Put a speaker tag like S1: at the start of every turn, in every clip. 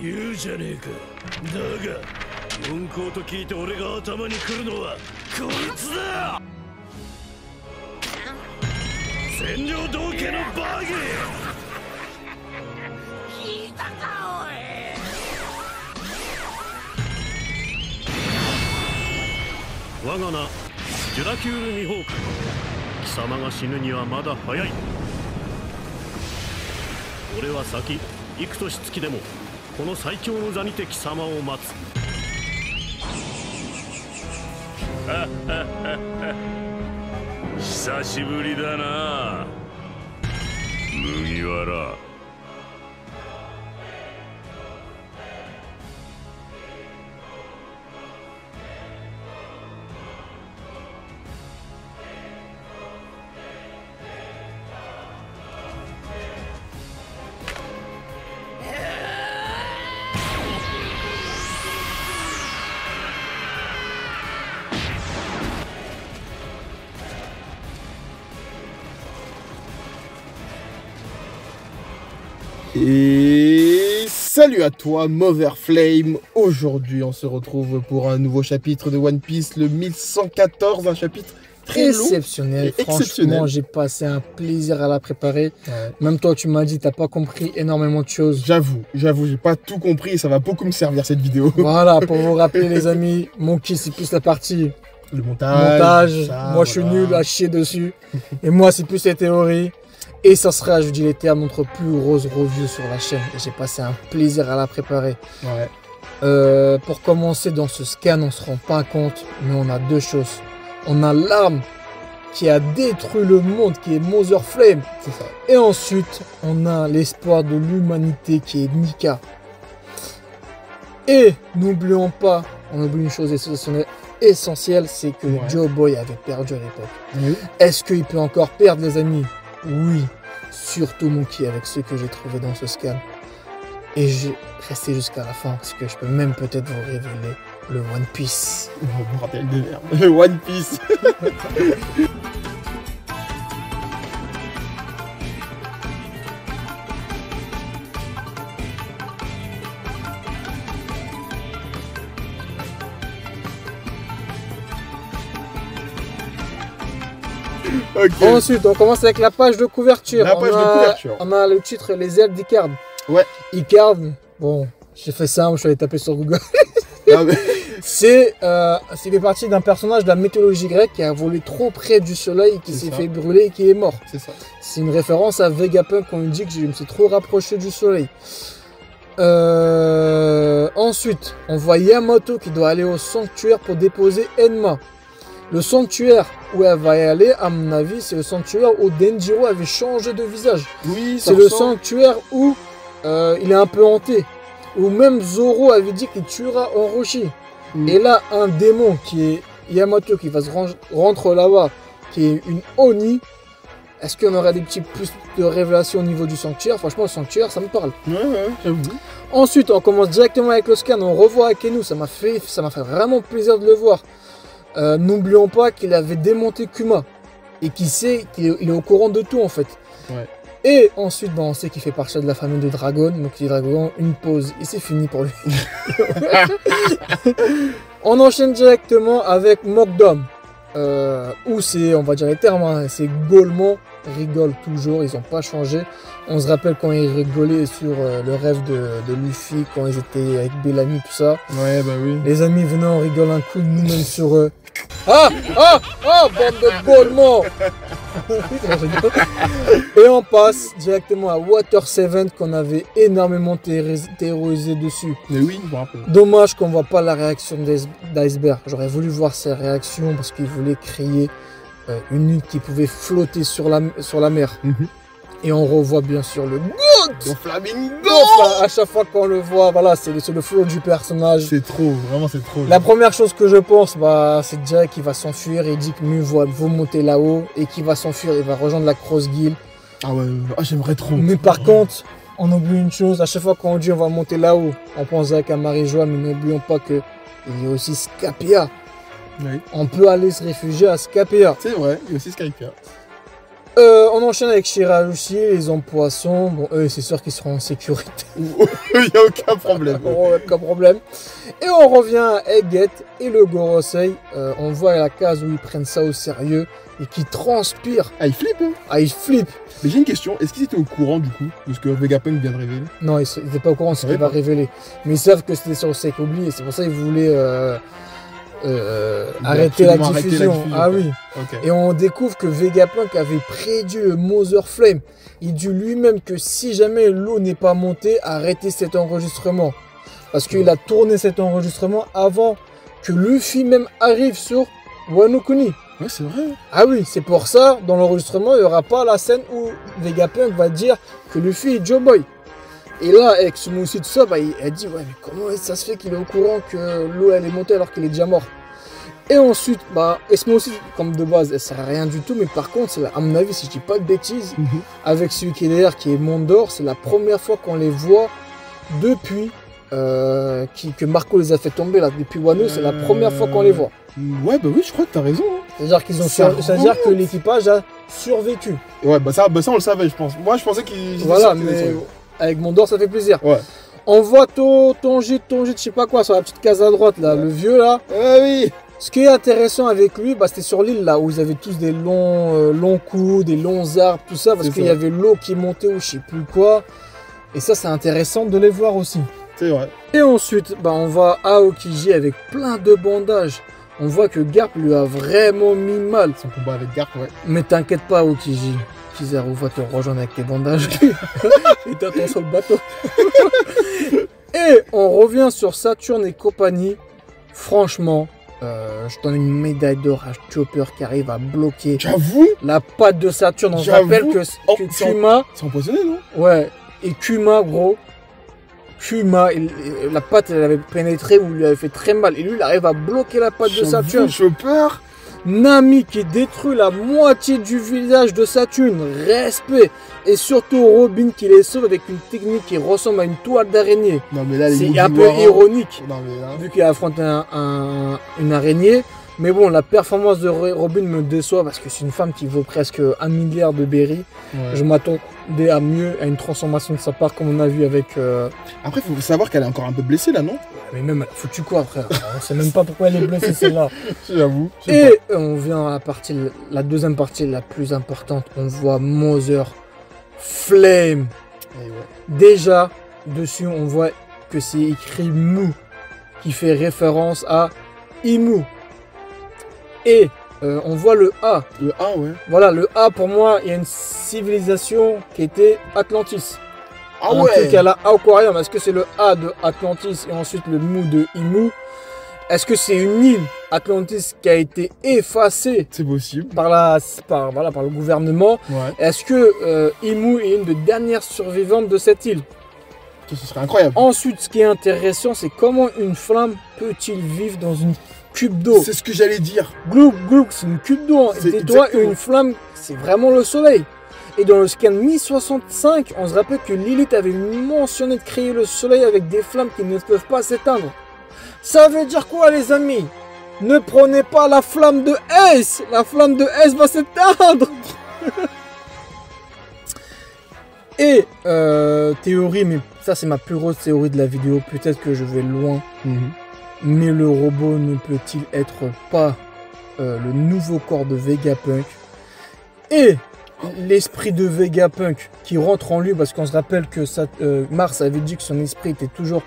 S1: 言うじゃねえか。だが四皇と聞いて俺が頭に来るのはこいつだ。占領道家のバギー。聞いたかおい。我が名ジュラキュールミホーク。貴様が死ぬにはまだ早い。俺は先幾年月でもこの最強の座にて貴様を待つ。久しぶりだな麦わら。
S2: Et salut à toi, Motherflame. Aujourd'hui, on se retrouve pour un nouveau chapitre de One Piece, le 1114, un chapitre très
S3: exceptionnel. Franchement, j'ai passé un plaisir à la préparer. Ouais. Même toi, tu m'as dit, t'as pas compris énormément de choses.
S2: J'avoue, j'ai pas tout compris et ça va beaucoup me servir cette vidéo.
S3: Voilà, pour vous rappeler les amis, Monkey c'est plus la partie
S2: le montage.
S3: Ça, moi, je suis nul à chier dessus. Et moi, c'est plus les théories. Et ça sera, je dis les termes, notre plus grosse review sur la chaîne. Et j'ai passé un plaisir à la préparer. Ouais. Pour commencer, dans ce scan, on se rend pas compte, mais on a deux choses. On a l'arme qui a détruit le monde, qui est Motherflame. C'est ça. Et ensuite, on a l'espoir de l'humanité qui est Nika. Et n'oublions pas, on oublie une chose essentielle, c'est que Joe Boy avait perdu à l'époque. Est-ce qu'il peut encore perdre, les amis? Oui, surtout Monkey avec ce que j'ai trouvé dans ce scan. Et j'ai resté jusqu'à la fin parce que je peux même peut-être vous révéler le One Piece.
S2: On me rappelle des verbes. Le One Piece.
S3: Okay. Ensuite, on commence avec la page de couverture. On a le titre Les ailes d'Icard.
S2: Ouais.
S3: Icard, bon, j'ai fait ça, je suis allé taper sur Google. C'est fait partie d'un personnage de la mythologie grecque qui a volé trop près du soleil, qui s'est fait brûler et qui est mort. C'est ça. C'est une référence à Vegapunk quand il dit que je me suis trop rapproché du soleil. Ensuite, on voit Yamato qui doit aller au sanctuaire pour déposer Enma. Le sanctuaire où elle va y aller, à mon avis, c'est le sanctuaire où Denjiro avait changé de visage. Oui, c'est le sanctuaire où il est un peu hanté. Où même Zoro avait dit qu'il tuera Orochi. Et là, un démon qui est Yamato qui va se rentrer là-bas, qui est une Oni. Est-ce qu'on aurait des petits plus de révélations au niveau du sanctuaire? Franchement, le sanctuaire, ça me parle. Ouais, j'avoue. Ensuite, on commence directement avec le scan. On revoit Akenu. Ça m'a fait vraiment plaisir de le voir. N'oublions pas qu'il avait démonté Kuma et qu'il est au courant de tout en fait. Ouais. Et ensuite, on sait qu'il fait partie de la famille de Dragon. Donc, il Dragon, une pause et c'est fini pour lui. On enchaîne directement avec Mogdom. Où c'est, on va dire les termes, hein, c'est Golemon rigole toujours, ils n'ont pas changé. On se rappelle quand ils rigolaient sur le rêve de Luffy, quand ils étaient avec Bellamy, tout ça. Ouais, bah oui. Les amis, venez, on rigole un coup, nous-mêmes sur eux. Ah, bande de Golemon. Et on passe directement à Water 7 qu'on avait énormément terrorisé dessus. Mais oui, je me rappelle. Dommage qu'on ne voit pas la réaction d'Iceberg. J'aurais voulu voir ses réactions parce qu'il voulait créer une île qui pouvait flotter sur la mer. Et on revoit bien sûr le GOAT,
S2: le Flamingo.
S3: À chaque fois qu'on le voit, voilà, c'est le flow du personnage.
S2: C'est trop, vraiment c'est trop.
S3: La première chose que je pense, c'est déjà qu'il va s'enfuir. Il dit que mieux vaut monter là-haut et qu'il va s'enfuir, il va rejoindre la Cross Guild.
S2: Ah ouais, j'aimerais trop.
S3: Mais par contre, on oublie une chose, à chaque fois qu'on dit on va monter là-haut, on pense avec un Marie-Joie, mais n'oublions pas qu'il y a aussi Scapia. Oui. On peut aller se réfugier à Scapia.
S2: C'est vrai, il y a aussi Scapia.
S3: On enchaîne avec Shirahoshi, les hommes poissons. Bon, eux, c'est sûr qu'ils seront en sécurité.
S2: Il n'y a aucun problème.
S3: Aucun problème. Et on revient à Egghead et le Gorosei. On voit la case où ils prennent ça au sérieux et qui transpirent.
S2: Ah, il flippe, hein.
S3: Ah, ils flippent.
S2: Mais j'ai une question, est-ce qu'ils étaient au courant du coup de ce que Vegapunk vient de révéler?
S3: Non, ils n'étaient pas au courant de ce qu'il va révéler. Mais ils savent que c'était sur Seikobli et c'est pour ça qu'ils voulaient arrêter la diffusion. Ah oui.
S2: Okay.
S3: Et on découvre que Vegapunk avait prédit le Mother Flame. Il dit lui-même que si jamais l'eau n'est pas montée, arrêtez cet enregistrement. Parce qu'il a tourné cet enregistrement avant que Luffy même arrive sur Wano Kuni.
S2: Ouais, c'est vrai.
S3: Ah oui, c'est pour ça, dans l'enregistrement, il n'y aura pas la scène où Vegapunk va dire que Luffy est Joe Boy. Et là, avec Sumoshi, tout ça, bah, elle dit, ouais, mais comment ça se fait qu'il est au courant que l'eau, elle est montée alors qu'il est déjà mort? Et ensuite, bah, Sumoshi, comme de base, elle sert à rien du tout, mais par contre, à mon avis, si je dis pas de bêtises, avec celui qui est derrière, qui est Mondor, c'est la première fois qu'on les voit depuis que Marco les a fait tomber, là, depuis Wano, c'est la première fois qu'on les voit.
S2: Ouais, bah oui, je crois que t'as raison. Hein.
S3: C'est-à-dire qu'ils ont c'est-à-dire que l'équipage a survécu.
S2: Ouais, bah ça on le savait, je pense. Moi, je pensais qu'ils...
S3: Voilà, mais avec Mondor, ça fait plaisir.
S2: Ouais.
S3: On voit Tonji, je sais pas quoi, sur la petite case à droite, là, le vieux, là.
S2: Ah oui.
S3: Ce qui est intéressant avec lui, bah, c'était sur l'île, là, où ils avaient tous des longs coups, des longs arbres, tout ça, parce qu'il y avait l'eau qui montait ou je sais plus quoi. Et ça, c'est intéressant de les voir aussi.
S2: C'est vrai.
S3: Et ensuite, bah, on voit Aokiji avec plein de bandages. On voit que Garp lui a vraiment mis mal.
S2: Son combat avec Garp, ouais.
S3: Mais t'inquiète pas, Aokiji. Kizaru va te rejoindre avec tes bandages. Et t'attends sur le bateau. Et on revient sur Saturne et compagnie. Franchement, je donne une médaille d'or à Chopper qui arrive à bloquer la patte de Saturne. On se rappelle que Kuma...
S2: C'est empoisonné, non?
S3: Ouais. Et Kuma, gros... Kuma, la patte elle avait pénétré ou lui avait fait très mal. Et lui, il arrive à bloquer la patte de Saturne.
S2: Chopper.
S3: Nami qui détruit la moitié du village de Saturne. Respect. Et surtout Robin qui les sauve avec une technique qui ressemble à une toile d'araignée.
S2: Non mais là,
S3: c'est un peu ironique.
S2: Non, mais là... Vu
S3: qu'il affronte une araignée. Mais bon, la performance de Robin me déçoit parce que c'est une femme qui vaut presque 1 milliard de berries. Ouais. Je m'attendais à mieux, à une transformation de sa part comme on a vu avec...
S2: Après, il faut savoir qu'elle est encore un peu blessée là, non?
S3: Mais même, elle a foutu quoi, frère? On sait même pas pourquoi elle est blessée, celle-là.
S2: J'avoue.
S3: Et on vient à la deuxième partie la plus importante. On voit Mother Flame.
S2: Ouais.
S3: Déjà, dessus, on voit que c'est écrit Mu, qui fait référence à Imu. Et on voit le A.
S2: Le A, ouais.
S3: Voilà, le A, pour moi, il y a une civilisation qui était Atlantis.
S2: Ah
S3: un truc à la Aquarium. Est-ce que c'est le A de Atlantis et ensuite le Mu de Imu? Est-ce que c'est une île Atlantis qui a été effacée?
S2: C'est possible.
S3: Par le gouvernement.
S2: Ouais.
S3: Est-ce que Imu est une des dernières survivantes de cette île?
S2: Ce serait incroyable.
S3: Ensuite, ce qui est intéressant, c'est comment une flamme peut-il vivre dans une cube d'eau?
S2: C'est ce que j'allais dire.
S3: Glouk, c'est une cube d'eau. Dis-toi, une flamme, c'est vraiment le soleil. Et dans le scan Mi-65, on se rappelle que Lilith avait mentionné de créer le soleil avec des flammes qui ne peuvent pas s'éteindre. Ça veut dire quoi, les amis? Ne prenez pas la flamme de S. La flamme de S va s'éteindre. Et théorie, mais ça c'est ma plus grosse théorie de la vidéo. Peut-être que je vais loin. Mais le robot ne peut-il être pas le nouveau corps de Vegapunk? Et l'esprit de Vegapunk qui rentre en lui, parce qu'on se rappelle que Mars avait dit que son esprit était toujours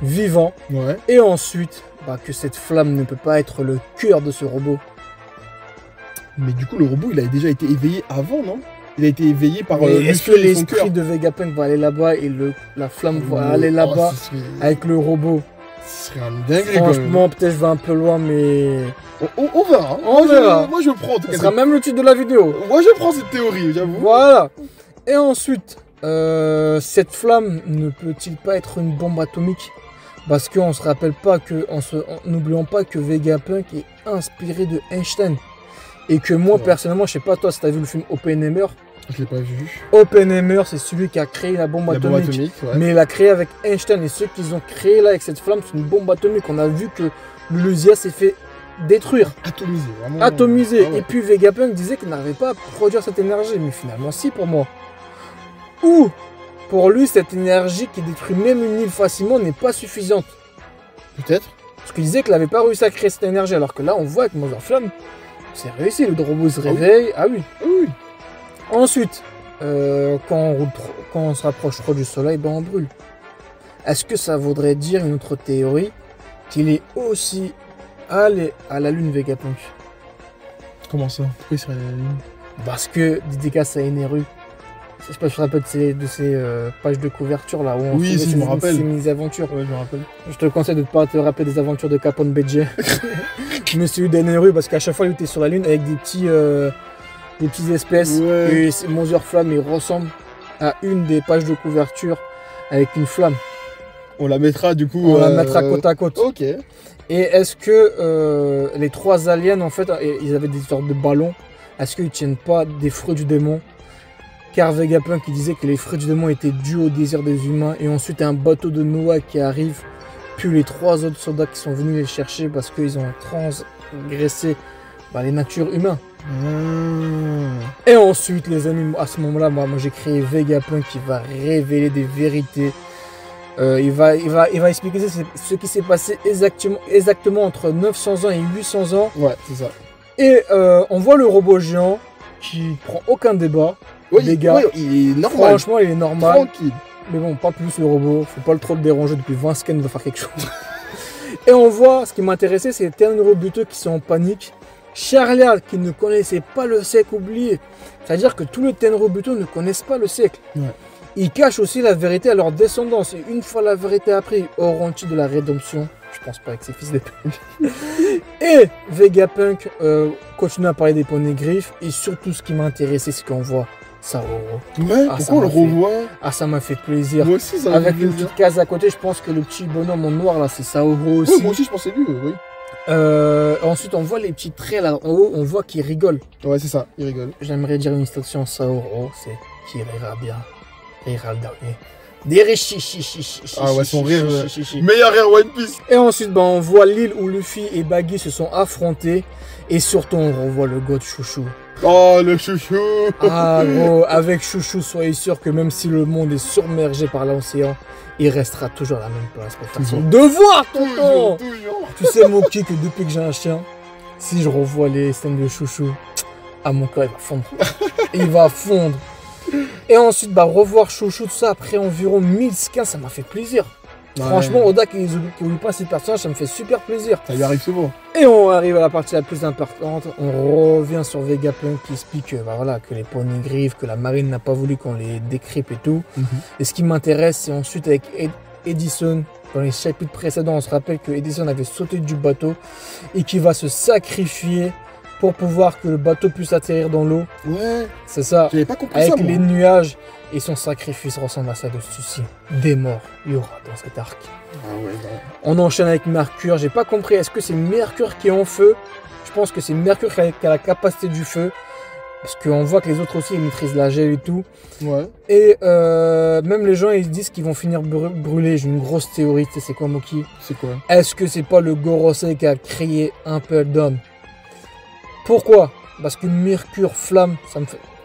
S3: vivant.
S2: Ouais.
S3: Et ensuite, que cette flamme ne peut pas être le cœur de ce robot.
S2: Mais du coup, le robot, il a déjà été éveillé avant, non? Il a été éveillé par...
S3: Est-ce que l'esprit de Vegapunk va aller là-bas et la flamme va aller là-bas avec le robot?
S2: Ce serait un dingue.
S3: Franchement, peut-être je vais un peu loin, mais...
S2: On verra. Moi, je prends.
S3: Ce sera même le titre de la vidéo.
S2: Moi, je prends cette théorie, j'avoue.
S3: Voilà. Et ensuite, cette flamme ne peut-il pas être une bombe atomique? Parce qu'on se rappelle pas que... N'oublions pas que Vegapunk est inspiré de Einstein. Et que moi, personnellement, je sais pas toi si t'as vu le film Oppenheimer.
S2: Je l'ai pas vu.
S3: Oppenheimer, c'est celui qui a créé la bombe atomique.
S2: Ouais.
S3: Mais il l'a créé avec Einstein. Et ceux qu'ils ont créé là avec cette flamme, c'est une bombe atomique. On a vu que le Lusia s'est fait détruire,
S2: Atomisé, vraiment.
S3: atomiser.
S2: Ah ouais.
S3: Et puis Vegapunk disait qu'il n'arrivait pas à produire cette énergie, mais finalement si pour moi. Ou pour lui cette énergie qui détruit même une île facilement n'est pas suffisante.
S2: Peut-être.
S3: Parce qu'il disait qu'il n'avait pas réussi à créer cette énergie, alors que là on voit avec Mother Flame, c'est réussi, le robot se réveille, ah oui.
S2: Oui.
S3: Ensuite, quand on se rapproche trop du soleil, ben on brûle. Est-ce que ça voudrait dire une autre théorie qu'il est aussi allé à la lune Vegapunk?
S2: Comment ça? Pourquoi il serait à la lune?
S3: Parce que dédicace à Eneru. Je sais pas si je te rappelle de ces pages de couverture là où on
S2: Oui, si je me rappelle.
S3: ses mini-aventures.
S2: Ouais, je me rappelle.
S3: Je te conseille de ne pas te rappeler des aventures de Capone BG. Je me suis eu d'Eneru parce qu'à chaque fois il était sur la lune avec des petites espèces.
S2: Ouais.
S3: Et Mother Flame il ressemble à une des pages de couverture avec une flamme.
S2: On la mettra du coup.
S3: On la mettra côte à côte.
S2: Ok.
S3: Et est-ce que les trois aliens en fait ils avaient des sortes de ballons? Est-ce qu'ils tiennent pas des fruits du démon? Car Vegapunk qui disait que les fruits du démon étaient dus au désir des humains et ensuite un bateau de Noah qui arrive, puis les trois autres soldats qui sont venus les chercher parce qu'ils ont transgressé les natures humaines. Et ensuite les amis, à ce moment-là, moi j'ai créé Vegapunk qui va révéler des vérités. Il va expliquer ce qui s'est passé exactement entre 900 ans et 800 ans.
S2: Ouais, c'est ça.
S3: Et on voit le robot géant qui prend aucun débat.
S2: Oui,
S3: les gars,
S2: il est normal.
S3: franchement, il est normal.
S2: Tranquille.
S3: Mais bon, pas plus le robot. Faut pas trop le déranger depuis 20 scans, il va faire quelque chose. Et on voit, ce qui m'intéressait, c'est les Tenryubito qui sont en panique. Charliard qui ne connaissait pas le siècle oublié. C'est-à-dire que tous les Tenryubito ne connaissent pas le siècle.
S2: Ouais.
S3: Ils cachent aussi la vérité à leur descendance. Et une fois la vérité apprise, auront-ils de la rédemption? Je pense pas avec ses fils d'épée. Et Vegapunk continue à parler des poneglyphes. Et surtout, ce qui m'a intéressé, c'est qu'on voit Saoro.
S2: Ouais,
S3: Ah,
S2: pourquoi on le revoit?
S3: Ah, ça m'a fait plaisir.
S2: Moi aussi, ça m'a
S3: Avec
S2: fait
S3: une
S2: plaisir.
S3: petite case à côté, je pense que le petit bonhomme en noir là, c'est Saoro
S2: Oui,
S3: aussi.
S2: moi aussi, je pensais lui, oui.
S3: Ensuite, on voit les petits traits là en haut, on voit qu'il rigole.
S2: Ouais, c'est ça, il rigole.
S3: J'aimerais dire une citation Saoro, c'est qui rira bien, rira le dernier. Des
S2: Ah ouais, son rire,
S3: chi.
S2: Meilleur Air One Piece.
S3: Et ensuite, on voit l'île où Luffy et Baggy se sont affrontés. Et surtout, on revoit le god Chouchou.
S2: Oh, le chouchou.
S3: Ah gros, avec Chouchou, soyez sûr que même si le monde est submergé par l'océan, il restera toujours à la même place pour faire son devoir, tonton.
S2: Toujours.
S3: Tu sais, Moki, que depuis que j'ai un chien, si je revois les scènes de Chouchou, mon cœur il va fondre. Il va fondre. Et ensuite, revoir Chouchou, tout ça, après environ 1015, ça m'a fait plaisir.
S2: Ouais.
S3: Franchement, Oda qui oublie pas ces personnages, ça me fait super plaisir.
S2: Ça lui arrive souvent.
S3: Et on arrive à la partie la plus importante. On revient sur Vegapunk qui explique que les poneglyphes, que la marine n'a pas voulu qu'on les décrypte et tout. Et ce qui m'intéresse, c'est ensuite avec Edison. Dans les chapitres précédents, on se rappelle que Edison avait sauté du bateau et qu'il va se sacrifier pour pouvoir que le bateau puisse atterrir dans l'eau.
S2: Ouais.
S3: C'est ça.
S2: J'avais pas compris
S3: Avec
S2: ça, moi.
S3: les nuages. Et son sacrifice ressemble à ça de ceci. Des morts, il y aura dans cet arc.
S2: Ah ouais, non.
S3: On enchaîne avec Mercure. J'ai pas compris. Est-ce que c'est Mercure qui est en feu? Je pense que c'est Mercure qui a la capacité du feu. Parce qu'on voit que les autres aussi ils maîtrisent la gel et tout.
S2: Ouais.
S3: Et même les gens ils disent qu'ils vont finir brûlés. J'ai une grosse théorie. Tu sais, c'est quoi, Moki?
S2: C'est quoi?
S3: Est-ce que c'est pas le Gorosei qui a créé Impel Down? Pourquoi? Parce que Mercure, flamme,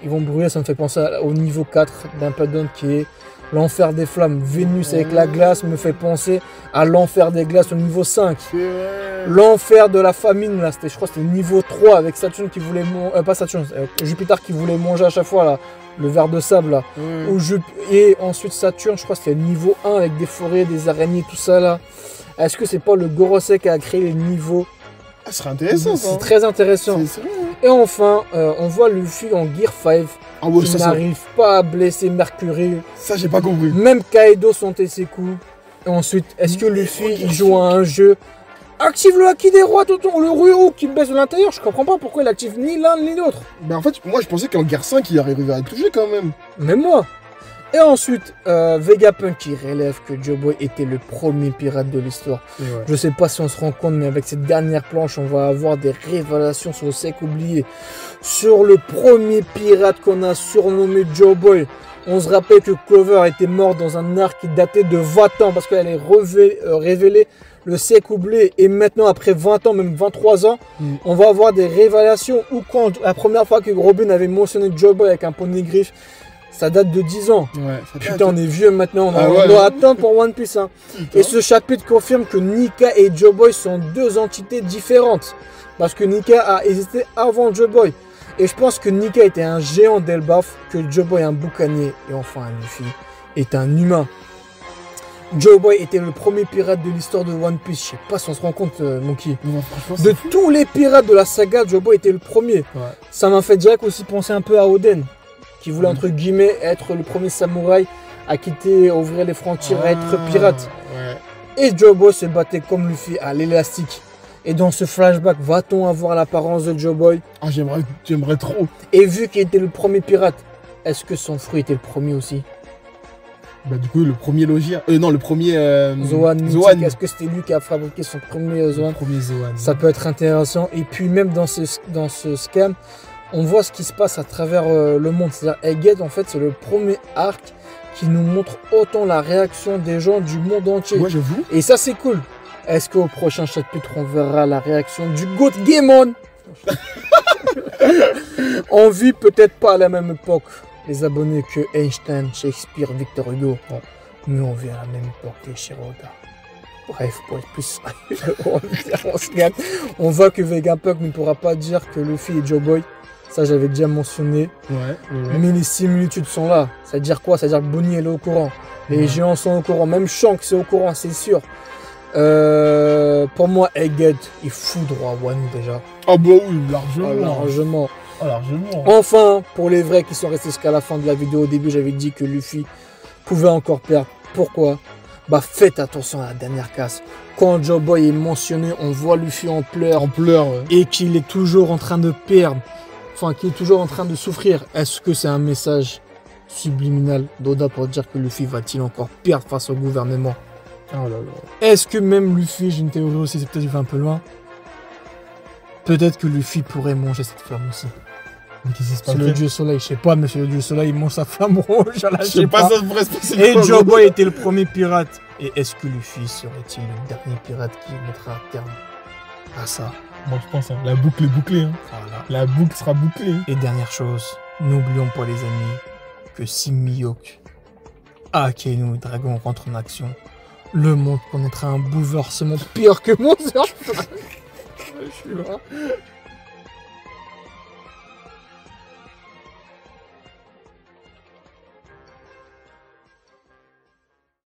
S3: ils vont brûler, ça me fait penser au niveau 4 d'Impel Down qui est l'enfer des flammes. Vénus avec la glace me fait penser à l'enfer des glaces au niveau 5.
S2: C'est vrai.
S3: L'enfer de la famine, là, je crois que c'était le niveau 3 avec Saturne qui voulait pas Saturne, Jupiter qui voulait manger à chaque fois là, le ver de sable là. Et ensuite Saturne, je crois que c'était le niveau 1 avec des forêts, des araignées, tout ça là. Est-ce que c'est pas le Gorosei qui a créé les niveaux?
S2: Ah, ce serait intéressant, ça.
S3: C'est très intéressant.
S2: C'est vrai, hein.
S3: Et enfin, on voit Luffy en Gear 5
S2: Ah ouais,
S3: qui
S2: ça,
S3: n'arrive pas à blesser Mercury.
S2: ça, j'ai pas compris.
S3: Même Kaido sentait ses coups. Et ensuite, est-ce que Luffy il joue à un jeu? Active le Haki des rois, tonton, le Ryo qui baisse de l'intérieur. Je comprends pas pourquoi il active ni l'un ni l'autre.
S2: Mais en fait, moi, je pensais qu'en guerre 5, il arriverait à le toucher quand même.
S3: Même moi. Et ensuite, Vegapunk qui relève que Joe Boy était le premier pirate de l'histoire.
S2: Et ouais.
S3: Je sais pas si on se rend compte, mais avec cette dernière planche, on va avoir des révélations sur le siècle oublié. Sur le premier pirate qu'on a surnommé Joe Boy. On se rappelle que Clover était morte dans un arc qui datait de 20 ans parce qu'elle a révélé le sec oublié. Et maintenant, après 20 ans, même 23 ans, on va avoir des révélations. Ou quand la première fois que Robin avait mentionné Joe Boy avec un poneglyph, ça date de 10 ans.
S2: Ouais,
S3: putain, on est vieux maintenant, on doit attendre pour One Piece. Hein. Et ce chapitre confirme que Nika et Joe Boy sont deux entités différentes. Parce que Nika a existé avant Joe Boy. Et je pense que Nika était un géant d'Elbaf, que Joe Boy un boucanier, et enfin Luffy est un humain. Joe Boy était le premier pirate de l'histoire de One Piece. Je sais pas si on se rend compte, Monkey. De tous les pirates de la saga, Joe Boy était le premier. Ouais. Ça m'a fait direct aussi penser un peu à Oden, qui voulait entre guillemets être le premier samouraï à quitter, ouvrir les frontières, à être pirate. Ouais. Et Joe Boy se battait comme Luffy à l'élastique. Et dans ce flashback, va-t-on avoir l'apparence de Joe Boy?
S2: Ah, j'aimerais trop.
S3: Et vu qu'il était le premier pirate, est-ce que son fruit était le premier aussi?
S2: Bah du coup, le premier logis... non, le premier...
S3: Zoan. Est-ce que c'était lui qui a fabriqué son premier Zoan?
S2: Le premier Zoan.
S3: Ça peut être intéressant. Et puis même dans ce scan, on voit ce qui se passe à travers le monde. C'est-à-dire, Egghead, en fait, c'est le premier arc qui nous montre autant la réaction des gens du monde entier.
S2: Ouais, j'avoue.
S3: Et ça, c'est cool. Est-ce qu'au prochain chapitre, on verra la réaction du Goat Gaemon? On vit peut-être pas à la même époque, les abonnés, que Einstein, Shakespeare, Victor Hugo. Bon, mais on vit à la même époque que Shiroda. Bref, pour être plus on voit que Vegapunk ne pourra pas dire que Luffy est Joe Boy. Ça, j'avais déjà mentionné. Ouais. Mais les similitudes sont là. Ça veut dire quoi? Ça veut dire que Bonnie, elle est au courant. Les géants sont au courant. Même Shanks, c'est au courant, c'est sûr. Pour moi, Egghead, il fout droit à Wano déjà.
S2: Ah bah oui, largement.
S3: Largement. Enfin, pour les vrais qui sont restés jusqu'à la fin de la vidéo, au début, j'avais dit que Luffy pouvait encore perdre. Pourquoi? Bah, faites attention à la dernière casse. Quand Joe Boy est mentionné, on voit Luffy en pleurs.
S2: Ouais.
S3: Et qu'il est toujours en train de perdre. Enfin, qu'il est toujours en train de souffrir. Est-ce que c'est un message subliminal d'Oda pour dire que Luffy va-t-il encore perdre face au gouvernement?
S2: Oh là là.
S3: Est-ce que même Luffy, j'ai une théorie aussi, c'est peut-être un peu loin. Peut-être que Luffy pourrait manger cette flamme aussi.
S2: Mais qu'est-ce qui se passe?
S3: C'est le dieu soleil, je sais pas, mais c'est le dieu soleil, il mange sa flamme rouge, je sais pas.
S2: Ça pourrait se passer.
S3: Et Joe Boy était le premier pirate. Et est-ce que Luffy serait-il le dernier pirate qui mettra un terme à ça?
S2: Moi je pense, hein, la boucle est bouclée. Hein. Voilà. La boucle sera bouclée.
S3: Et dernière chose, n'oublions pas les amis, que si Mihawk, Akainu et Dragon rentrent en action, le monde connaîtra un bouleversement pire que mon sœur. Je suis là.